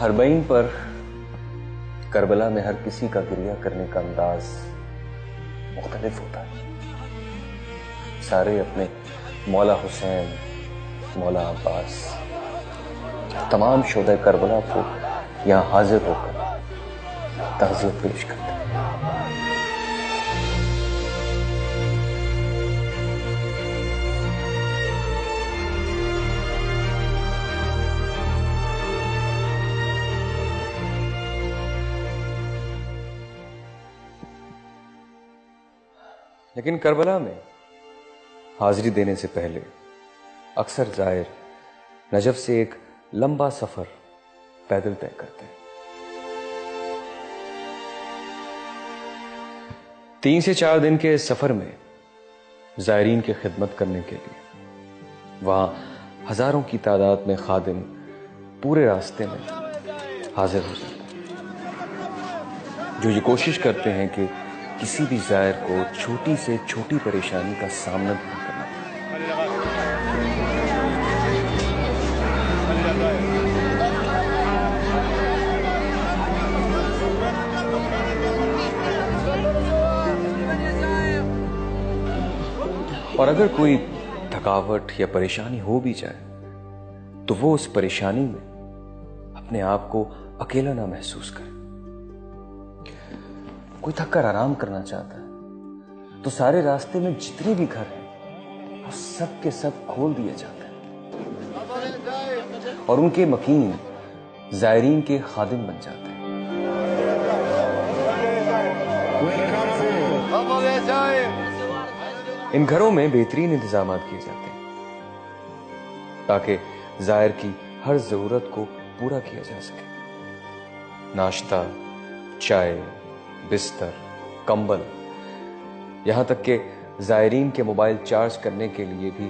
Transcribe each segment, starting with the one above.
حربین پر کربلا میں ہر کسی کا گریہ کرنے کا انداز مختلف ہوتا ہے. سارے اپنے مولا حسین، مولا عباس، تمام شہدائے کربلا کو یہاں حاضر ہو کر تعزیت پیش کرتے ہیں. لیکن کربلا میں حاضری دینے سے پہلے اکثر زائر نجف سے ایک لمبا سفر پیدل طے کرتے ہیں. 3 سے 4 دن کے اس سفر میں زائرین کی خدمت کرنے کے لیے وہاں ہزاروں کی تعداد میں خادم پورے راستے میں حاضر ہو جاتے ہیں، جو یہ کوشش کرتے ہیں کہ کسی بھی زائر کو چھوٹی سے چھوٹی پریشانی کا سامنا نہ کرنا اور اگر کوئی تھکاوٹ یا پریشانی ہو بھی جائے تو وہ اس پریشانی میں اپنے آپ کو اکیلا نہ محسوس کرے. کوئی تھک کر آرام کرنا چاہتا ہے تو سارے راستے میں جتنے بھی گھر ہیں وہ سب کے سب کھول دیے جاتے ہیں اور ان کے مکین زائرین کے خادم بن جاتے ہیں. ان گھروں میں بہترین انتظامات کیے جاتے ہیں تاکہ زائر کی ہر ضرورت کو پورا کیا جا سکے. ناشتہ، چائے، بستر، کمبل، یہاں تک کہ زائرین کے موبائل چارج کرنے کے لیے بھی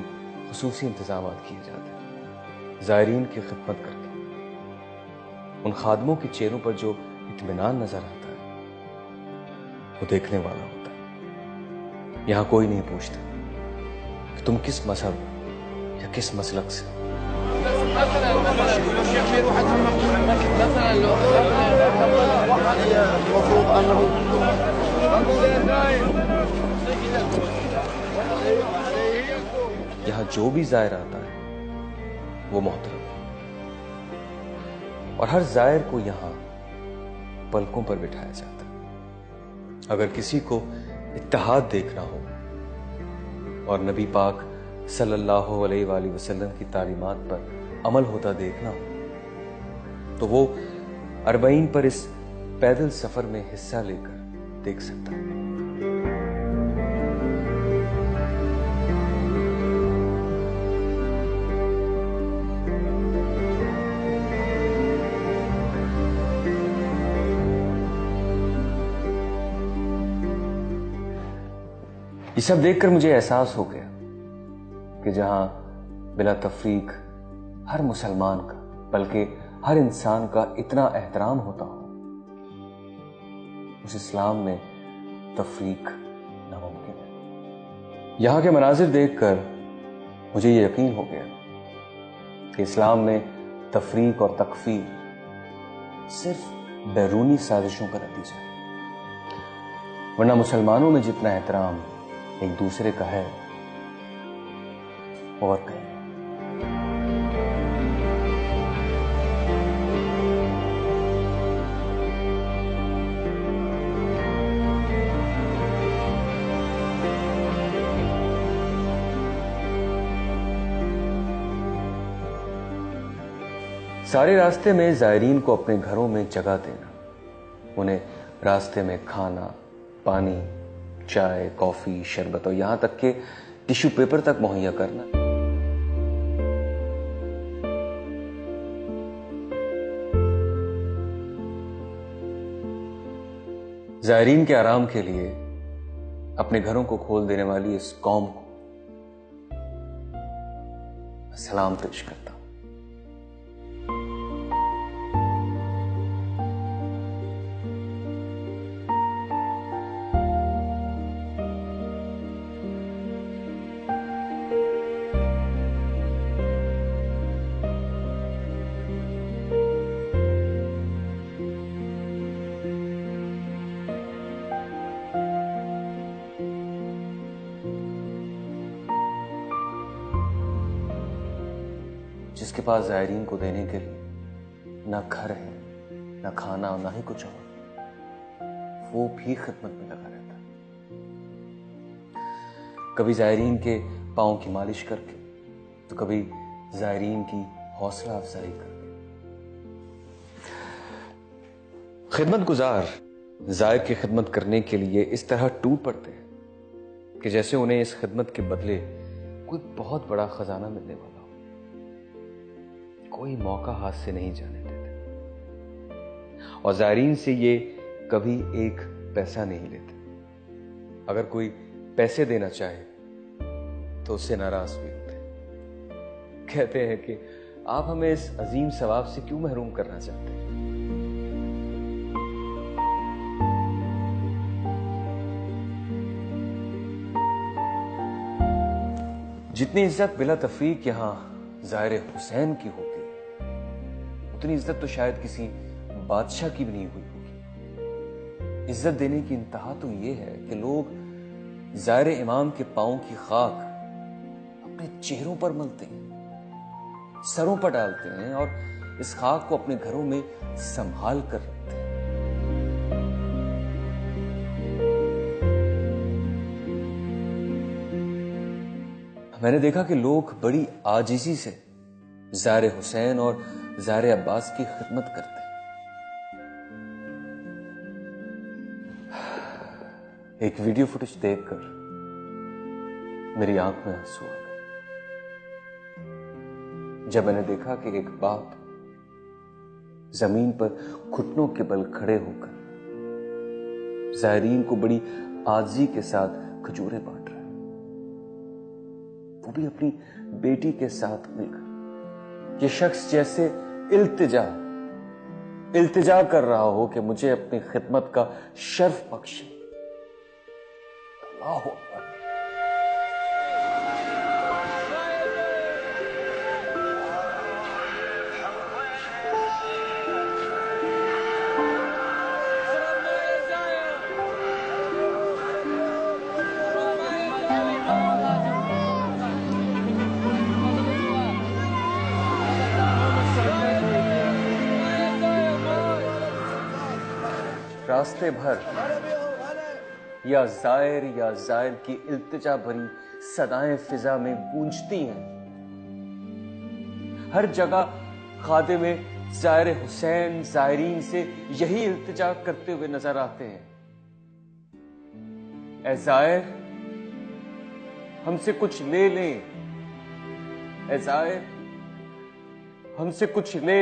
خصوصی انتظامات کیے جاتے ہیں. زائرین کی خدمت کر کے ان خادموں کے چہروں پر جو اطمینان نظر آتا ہے وہ دیکھنے والا ہوتا ہے. یہاں کوئی نہیں پوچھتا کہ تم کس مذہب یا کس مسلک سے. یہاں جو بھی زائر آتا ہے وہ محترم ہے اور ہر زائر کو یہاں پلکوں پر بٹھایا جاتا ہے. اگر کسی کو اتحاد دیکھنا ہو اور نبی پاک صلی اللہ علیہ وآلہ وسلم کی تعلیمات پر عمل ہوتا دیکھنا ہو تو وہ اربعین پر اس پیدل سفر میں حصہ لے کر دیکھ سکتا ہے. یہ سب دیکھ کر مجھے احساس ہو گیا کہ جہاں بلا تفریق ہر مسلمان کا بلکہ ہر انسان کا اتنا احترام ہوتا ہو، اس اسلام میں تفریق ناممکن ہے. یہاں کے مناظر دیکھ کر مجھے یہ یقین ہو گیا کہ اسلام میں تفریق اور تکفیر صرف بیرونی سازشوں کا نتیجہ ہے، ورنہ مسلمانوں میں جتنا احترام ایک دوسرے کا ہے اور کہیں. سارے راستے میں زائرین کو اپنے گھروں میں جگہ دینا، انہیں راستے میں کھانا، پانی، چائے، کافی، شربت اور یہاں تک کہ ٹیشو پیپر تک مہیا کرنا. زائرین کے آرام کے لیے اپنے گھروں کو کھول دینے والی اس قوم کو سلام پیش کرتا ہوں. جس کے پاس زائرین کو دینے کے لیے نہ گھر ہے، نہ کھانا اور نہ ہی کچھ اور، وہ بھی خدمت میں لگا رہتا ہے، کبھی زائرین کے پاؤں کی مالش کر کے، تو کبھی زائرین کی حوصلہ افزائی کر کے۔ خدمت گزار زائر کی خدمت کرنے کے لیے اس طرح ٹوٹ پڑتے ہیں کہ جیسے انہیں اس خدمت کے بدلے کوئی بہت بڑا خزانہ ملنے والا ہو، کوئی موقع ہاتھ سے نہیں جانے دیتے، اور زائرین سے یہ کبھی ایک پیسہ نہیں لیتے۔ اگر کوئی پیسے دینا چاہے تو اس سے ناراض بھی ہوتے ہیں، کہتے ہیں کہ آپ ہمیں اس عظیم ثواب سے کیوں محروم کرنا چاہتے ہیں؟ جتنی عزت بلا تفریق یہاں زائر حسین کی ہوتی ہے، اتنی عزت تو شاید کسی بادشاہ کی بھی نہیں ہوئی ہوگی۔ عزت دینے کی انتہا تو یہ ہے کہ لوگ زائر امام کے پاؤں کی خاک اپنے چہروں پر ملتے ہیں، سروں پر ڈالتے ہیں، اور اس خاک کو اپنے گھروں میں سنبھال کر رکھتے ہیں۔ میں نے دیکھا کہ لوگ بڑی عاجزی سے زائر حسین اور زائر عباس کی خدمت کرتے ہیں۔ ایک ویڈیو فوٹیج دیکھ کر میری آنکھ میں آنسو آ گئے جب میں نے دیکھا کہ ایک باپ زمین پر گھٹنوں کے بل کھڑے ہو کر زائرین کو بڑی عاجزی کے ساتھ کھجوریں بانٹ رہا ہے، وہ بھی اپنی بیٹی کے ساتھ مل کر۔ یہ شخص جیسے التجا کر رہا ہو کہ مجھے اپنی خدمت کا شرف بخشے۔ اللہ اکبر۔ راستے بھر یا زائر کی التجا بھری صدائیں فضا میں گونجتی ہیں، ہر جگہ خادم زائر حسین زائرین سے یہی التجا کرتے ہوئے نظر آتے ہیں، اے زائر ہم سے کچھ لے لیں، اے زائر ہم سے کچھ لے